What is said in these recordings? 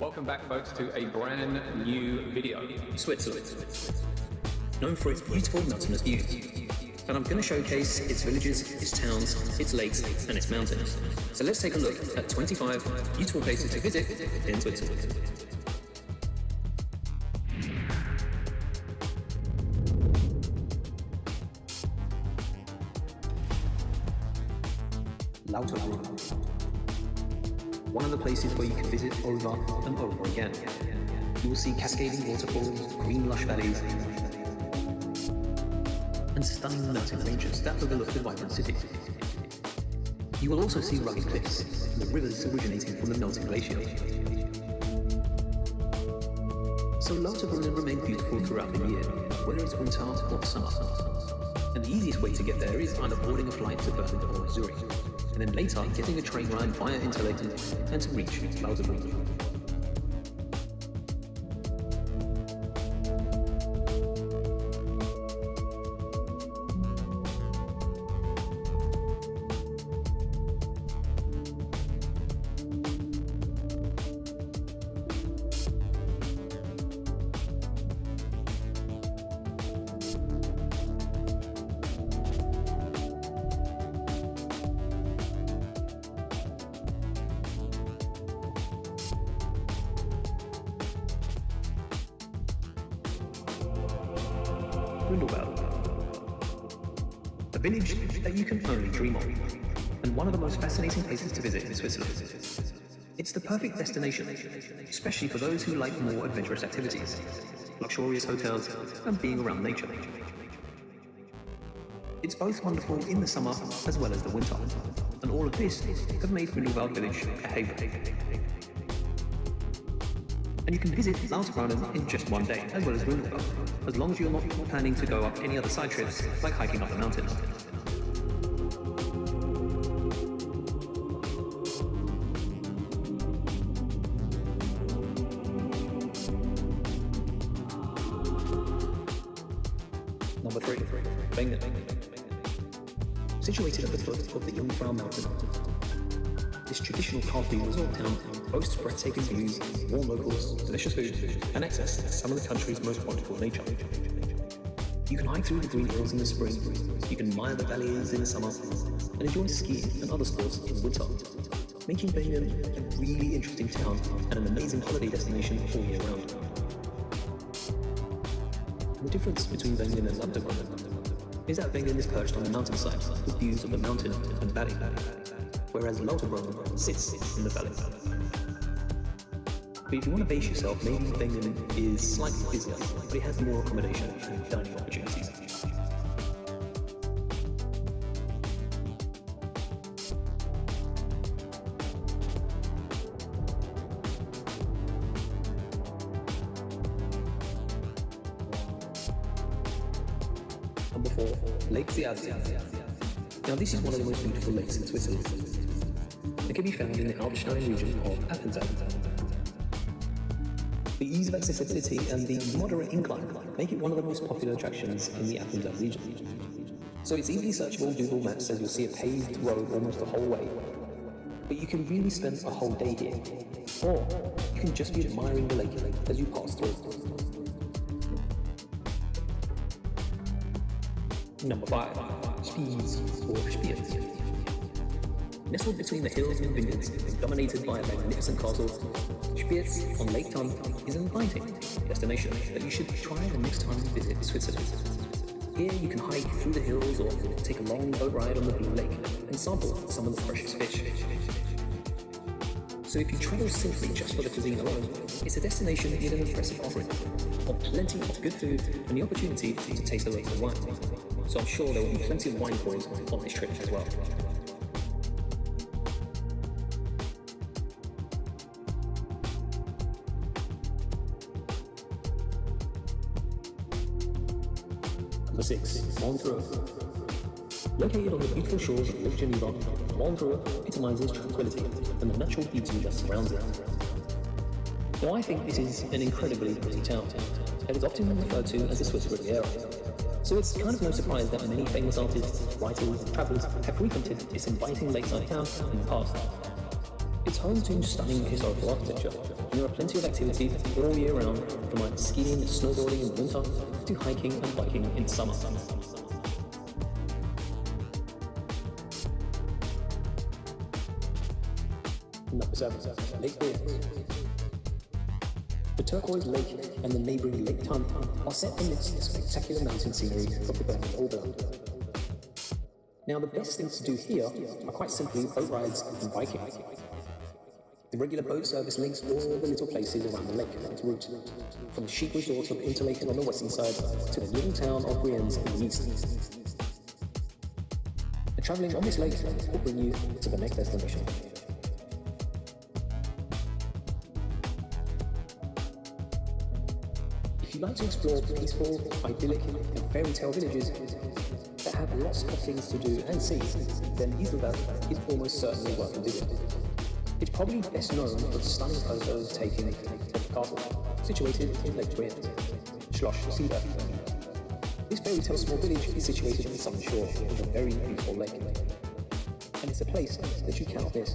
Welcome back, folks, to a brand new video. Switzerland, known for its beautiful mountainous views. And I'm going to showcase its villages, its towns, its lakes, and its mountains. So let's take a look at 25 beautiful places to visit in Switzerland. Lauterbrunnen. One of the places where you can visit over and over again. You will see cascading waterfalls, green lush valleys, and stunning mountain ranges that overlook the vibrant city. You will also see rugged cliffs and the rivers originating from the melting glacier. So Lauterbrunnen remains beautiful throughout the year, whether it's winter or summer. And the easiest way to get there is either boarding a flight to Bern or Zurich, and then later getting a train ride via Interlaken and to reach Lauterbrunnen. A village that you can only dream of, and one of the most fascinating places to visit in Switzerland. It's the perfect destination, especially for those who like more adventurous activities, luxurious hotels, and being around nature. It's both wonderful in the summer as well as the winter, and all of this have made Grindelwald village a haven. And you can visit Lauterbrunnen in just one day, as well as Grindelwald, as long as you're not planning to go up any other side trips, like hiking up the mountain. Number 3, Wengen. Situated at the foot of the Jungfrau mountain, this traditional coffee resort town boasts breathtaking views, warm locals, delicious food, and access to some of the country's most wonderful nature. You can hike through the green hills in the spring, you can admire the valleys in the summer, and enjoy skiing and other sports in the winter, making Wengen a really interesting town and an amazing holiday destination all year round. And the difference between Wengen and Lauterbrunnen is that Wengen is perched on the mountainside with views of the mountain and valley, whereas Lauterbrunnen sits in the valley. But if you want to base yourself, maybe Wengen is slightly busier, but it has more accommodation and dining opportunities. Number 4, Lake Zermatt. Now this is one of the most beautiful lakes in Switzerland. It can be found in the Aletsch region of Appenzell. The ease of accessibility and the moderate incline make it one of the most popular attractions in the Appenzell region. So it's easily searchable on Google Maps, as you'll see a paved road almost the whole way. But you can really spend a whole day here, or you can just be admiring the lake as you pass through. Number 5, Spiez or Spiez. Nestled between the hills and vineyards and dominated by a magnificent castle, Spiez on Lake Thun is an inviting destination that you should try the next time you visit Switzerland. Here you can hike through the hills or take a long boat ride on the Blue Lake and sample some of the freshest fish. So if you travel simply just for the cuisine alone, it's a destination with an impressive offering of plenty of good food and the opportunity to taste the local wine. So I'm sure there will be plenty of wine pours on this trip as well. Number 6, Montreux. Located on the beautiful shores of Lake Geneva, Montreux epitomizes tranquility and the natural beauty that surrounds it. Now I think this is an incredibly pretty town, and is often referred to as the Swiss Riviera. So it's kind of no surprise that many famous artists, writers, and travellers have frequented this inviting lakeside town in the past. It's home to stunning historical architecture, and there are plenty of activities all year round, from like skiing, snowboarding in winter, to hiking and biking in summer. Number 7. Lake Brienz. The turquoise lake and the neighbouring Lake Thun are set amidst the spectacular mountain scenery of the Berlin Oberland. Now, the best things to do here are quite simply boat rides and biking. The regular boat service links all the little places around the lake on its route, from the chic resort of Interlaken on the western side to the little town of Brienz in the east. And travelling on this lake will bring you to the next destination. If you like to explore peaceful, idyllic and fairytale villages that have lots of things to do and see, then Zermatt is almost certainly worth a visit. It's probably best known for the stunning photos taken of the castle, situated in Lake Brienz, Schloss. This fairytale small village is situated on the southern shore of a very beautiful lake, and it's a place that you cannot miss.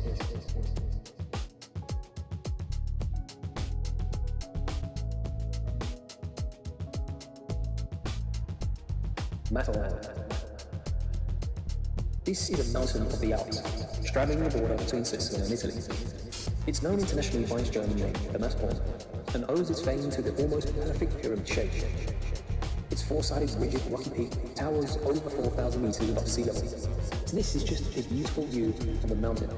Matterhorn. This is a mountain of the Alps, straddling the border between Switzerland and Italy. It's known internationally by its German name, the Matterhorn, and owes its fame to the almost perfect pyramid shape. Its four-sided rigid rocky peak towers over 4,000 meters above sea level. So this is just a beautiful view of the mountain.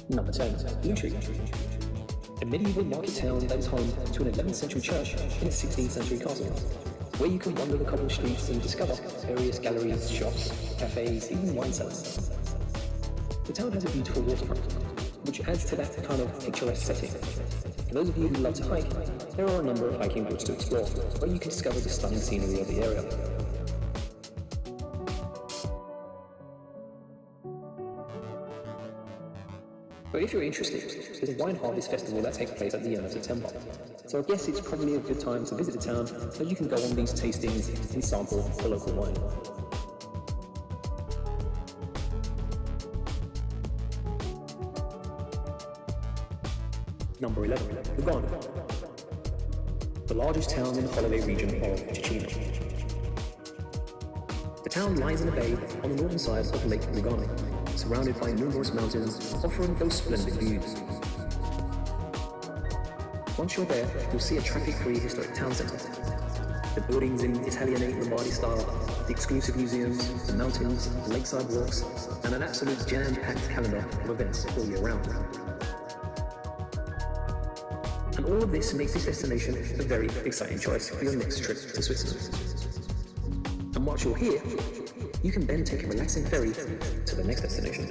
Number 10. Lucerne. A medieval market town that is home to an 11th century church and a 16th century castle, where you can wander the cobbled streets and discover various galleries, shops, cafes, even wine cellars. The town has a beautiful waterfront, which adds to that kind of picturesque setting. For those of you who love to hike, there are a number of hiking routes to explore, where you can discover the stunning scenery of the area. But if you're interested, there's a wine harvest festival that takes place at the end of September. So I guess it's probably a good time to visit the town so you can go on these tastings and sample the local wine. Number 11. Lugano. The largest town in the holiday region of Ticino. The town lies in a bay on the northern side of Lake Lugano, surrounded by numerous mountains, offering those splendid views. Once you're there, you'll see a traffic-free historic town centre. The buildings in Italianate Lombardy style, the exclusive museums, the mountains, the lakeside walks, and an absolute jam-packed calendar of events all year round. And all of this makes this destination a very exciting choice for your next trip to Switzerland. And once you're here, you can then take a relaxing ferry to the next destination.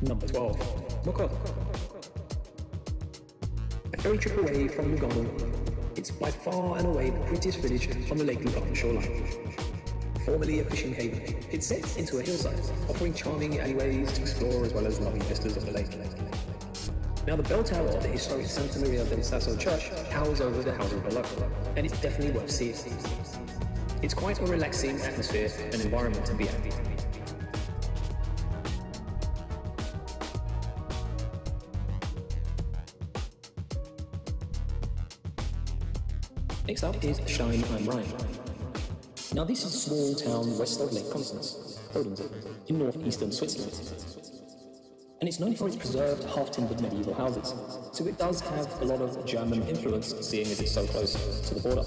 Number 12. Mokor. A ferry trip away from Lugano, it's by far and away the prettiest village on the Lake Lugano shoreline. Formerly a fishing haven, it sits into a hillside, offering charming alleyways to explore as well as lovely vistas of the lake. Now, the bell tower of the historic Santa Maria del Sasso church towers over the houses below, and it's definitely worth seeing. It's quite a relaxing atmosphere and environment to be at. Next up is Stein am Rhein. Now, this is a small town west of Lake Constance, Odense, in northeastern Switzerland. And it's known for its preserved, half-timbered medieval houses, so it does have a lot of German influence, seeing as it's so close to the border.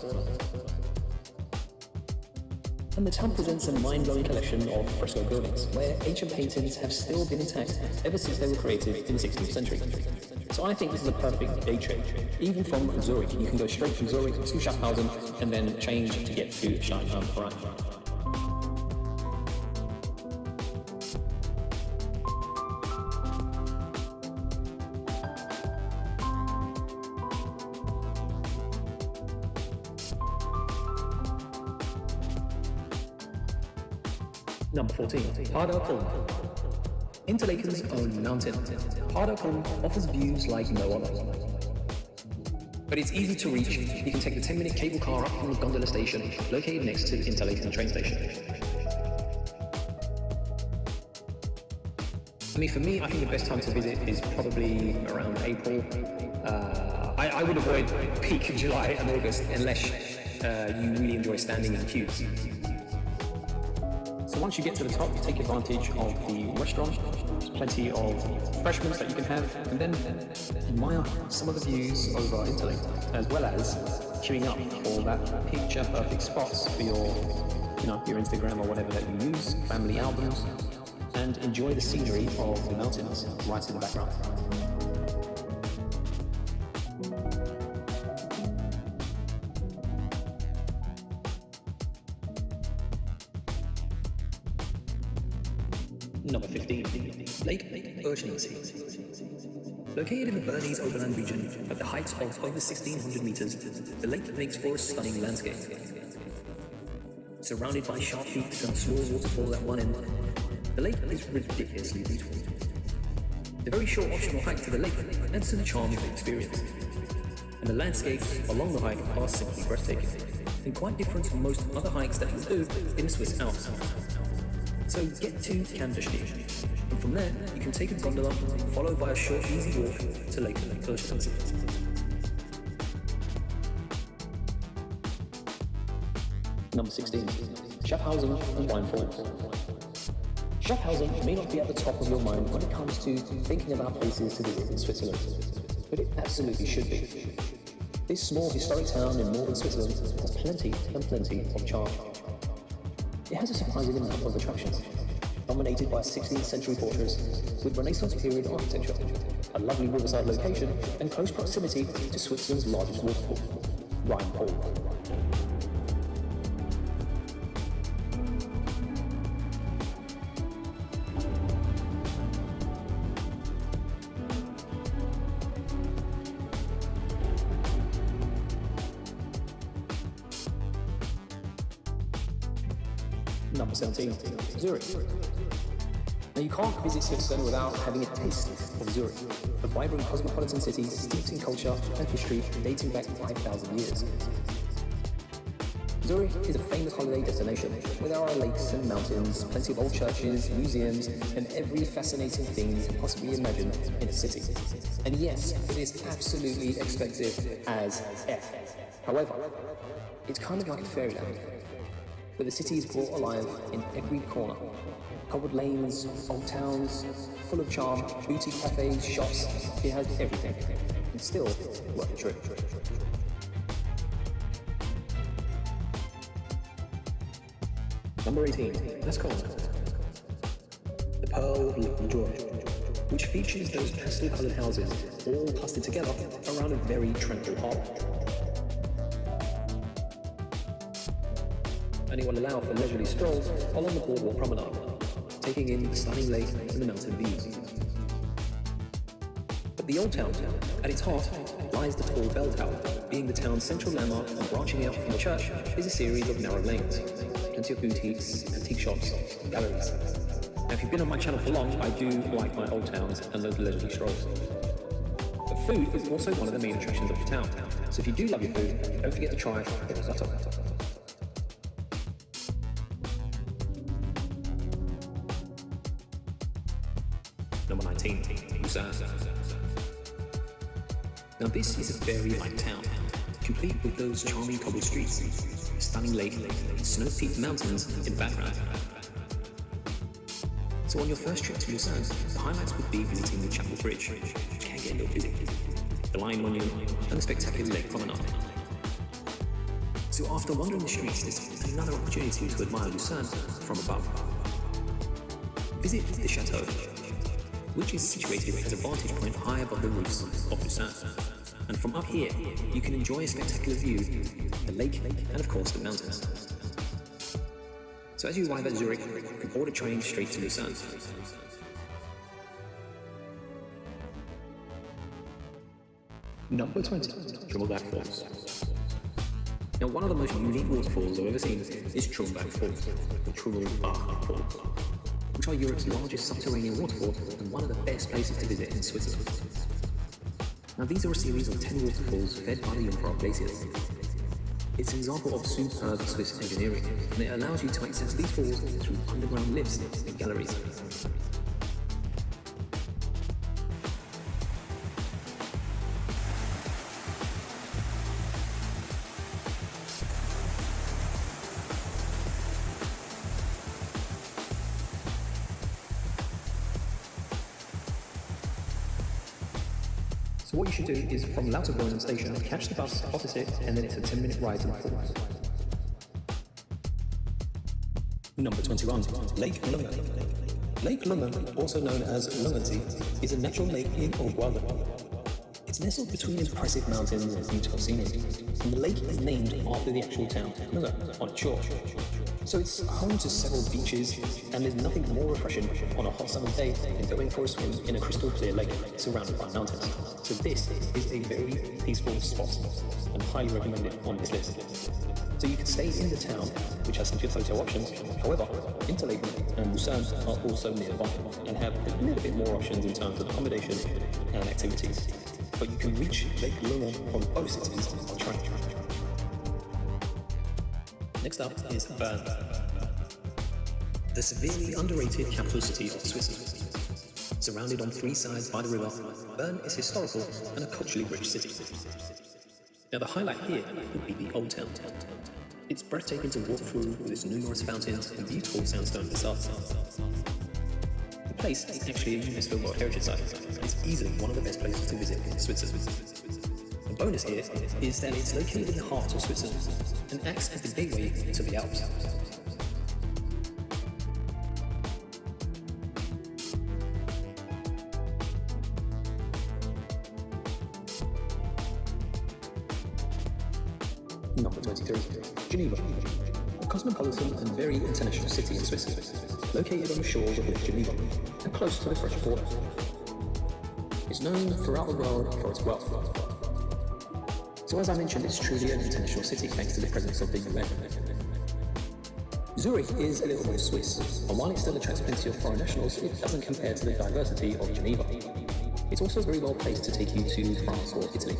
And the town presents a mind-blowing collection of fresco buildings, where ancient paintings have still been intact ever since they were created in the 16th century. So I think this is a perfect day trip. Even from Zurich, you can go straight from Zurich to Schaffhausen and then change to get to Stein am Rhein. Number 14. Paragliding. Interlaken's own mountain, Paragliding offers views like no other. but it's easy to reach. You can take the 10-minute cable car up from the gondola station, located next to the Interlaken train station. For me, I think the best time to visit is probably around April. I would avoid peak July and August unless you really enjoy standing in queues. So once you get to the top, you take advantage of the restaurant. There's plenty of refreshments that you can have, and then admire some of the views over Interlaken, as well as queuing up for that picture-perfect spots for your Instagram or whatever that you use, family albums, and enjoy the scenery of the mountains right in the background. Number 15. Lake Located in the Bernese Oberland region, at the height of over 1,600 meters, the lake makes for a stunning landscape. Surrounded by sharp peaks and small waterfalls at one end, the lake is ridiculously beautiful. The very short optional hike to the lake adds to the charm of the experience, and the landscapes along the hike are simply breathtaking, and quite different from most other hikes that you'll do in the Swiss Alps. So get to Candersteg, and from there you can take a gondola, followed by a short easy walk to Lake-Lucerne. Number 16. Schaffhausen and Rhine Falls. Schaffhausen may not be at the top of your mind when it comes to thinking about places to visit in Switzerland, but it absolutely should be. This small historic town in northern Switzerland has plenty of charm. It has a surprising amount of attractions, dominated by a 16th century fortress with Renaissance period architecture, a lovely riverside location, and close proximity to Switzerland's largest waterfall, Rhine Falls. Number 17, Zurich. Now you can't visit Switzerland without having a taste of Zurich, a vibrant cosmopolitan city steeped in culture and history dating back 5,000 years. Zurich is a famous holiday destination where there are lakes and mountains, plenty of old churches, museums, and every fascinating thing you can possibly imagine in a city. And yes, it is absolutely expensive as F. However, it's kind of like a fairyland, where the city is brought alive in every corner. Cobbled lanes, old towns, full of charm, boutique cafes, shops. It has everything. It's still worth a trip. Number 18, Lascaux. The Pearl of Lake George, which features those pastel-coloured houses all clustered together around a very tranquil harbour. And it will allow for leisurely strolls along the boardwalk promenade, taking in the stunning lake and the mountain views. But the old town, at its heart, lies the tall bell tower, being the town's central landmark, and branching out from the church is a series of narrow lanes, plenty of boutiques, antique shops, and galleries. Now if you've been on my channel for long, I do like my old towns and those leisurely strolls. But food is also one of the main attractions of the town, so if you do love your food, don't forget to try the risotto. Number 19, Lucerne. Now this is a very light town, complete with those charming cobbled streets, a stunning lake, and snow-peaked mountains in the background. So on your first trip to Lucerne, the highlights would be visiting the Chapel Bridge, which can get a little busy, the Lion Monument, and the spectacular lake promenade. So after wandering the streets, there's another opportunity to admire Lucerne from above. Visit the chateau, which is situated as a vantage point high above the roofs of Lucerne. And from up here, you can enjoy a spectacular view, the lake, and of course the mountains. So as you arrive at Zurich, you board a train straight to Lucerne. Number 20, Staubach Falls. Now one of the most unique waterfalls I've ever seen is Staubach Falls, or Staubach Falls, which are Europe's largest subterranean waterfall and one of the best places to visit in Switzerland. Now these are a series of 10 waterfalls fed by the Jungfraujoch glaciers. It's an example of superb Swiss engineering, and it allows you to access these falls through underground lifts and galleries. So what you should do is from Lauterbrunnen station, catch the bus opposite, and then it's a 10-minute ride to the falls. Number 21, Lake Lunge. Lake Lunge, also known as Lungensee, is a natural lake in Oberwalden. It's nestled between impressive mountains and beautiful scenery, and the lake is named after the actual town, Lunge, on its shore. So it's home to several beaches, and there's nothing more refreshing on a hot summer day than going for a swim in a crystal clear lake surrounded by mountains. So this is a very peaceful spot, and highly recommended on this list. So you can stay in the town, which has some good hotel options. However, Interlaken and Lucerne are also nearby, and have a little bit more options in terms of accommodation and activities. But you can reach Lake Lunge from both cities by train. Next up is Bern, the severely underrated capital city of Switzerland. Surrounded on three sides by the river, Bern is historical and a culturally rich city. Now the highlight here would be the Old Town. It's breathtaking to walk through with its numerous fountains and beautiful sandstone facades. The place is actually a UNESCO World Heritage Site. It's easily one of the best places to visit in Switzerland. The bonus here is that it's located in the heart of Switzerland and acts as the gateway to the Alps. Number 23, Geneva, a cosmopolitan and very international city in Switzerland, located on the shores of Lake Geneva and close to the French border. It's known throughout the world for its wealth. So as I mentioned, it's truly an international city thanks to the presence of the UN. Zurich is a little more Swiss, and while it still attracts plenty of foreign nationals, it doesn't compare to the diversity of Geneva. It's also very well placed to take you to France or Italy,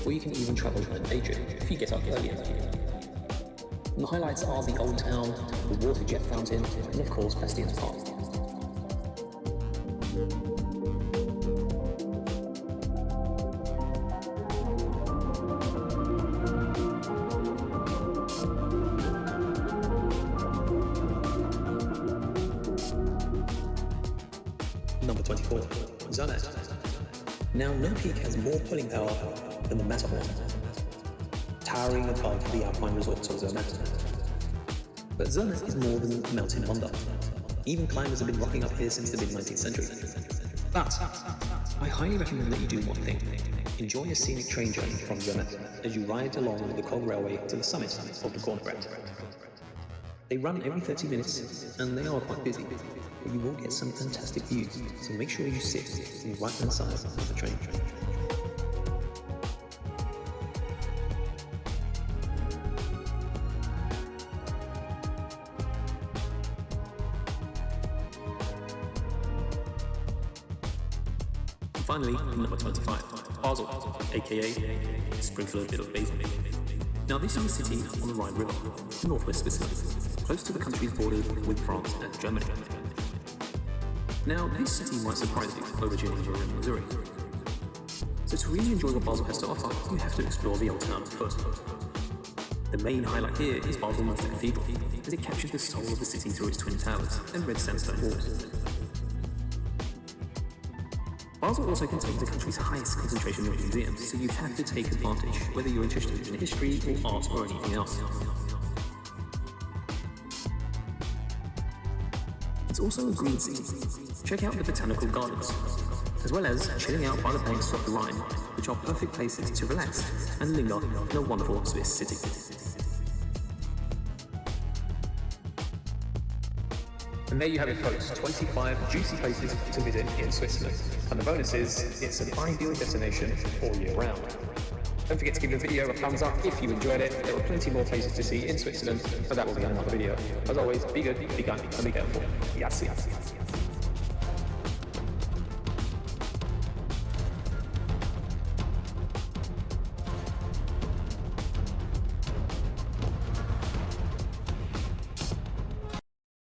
or you can even travel on a day trip if you get up early enough. And the highlights are the Old Town, the water jet fountain, and of course Bastien's Park. Number 24, Zermatt. Now, no peak has more pulling power than the Matterhorn, towering above the alpine resorts of Zermatt. But Zermatt is more than a mountain wonder. Even climbers have been rocking up here since the mid-19th century. But I highly recommend that you do one thing. Enjoy a scenic train journey from Zermatt as you ride along the cog railway to the summit of the Cornbrand. They run every 30 minutes, and they are quite busy, but you will get some fantastic views, so make sure you sit on the right-hand side of the train. And finally, number 25, Basel, aka sprinkle a bit of basil. Now this is a city on the Rhine River, northwest Switzerland, close to the country's border with France and Germany. Now this city might surprise you over Geneva and Zurich. So to really enjoy what Basel has to offer, you have to explore the Old Town first. The main highlight here is Basel Minster Cathedral, as it captures the soul of the city through its twin towers and red sandstone walls. Basel also contains the country's highest concentration of museums, so you have to take advantage, whether you're interested in history or art or anything else. It's also a green city. Check out the botanical gardens, as well as chilling out by the banks of the Rhine, which are perfect places to relax and linger in a wonderful Swiss city. And there you have it, folks, 25 juicy places to visit in Switzerland. And the bonus is, it's an ideal destination all year round. Don't forget to give the video a thumbs up if you enjoyed it. There are plenty more places to see in Switzerland, but that will be another video. As always, be good, be kind, and be careful. Yes.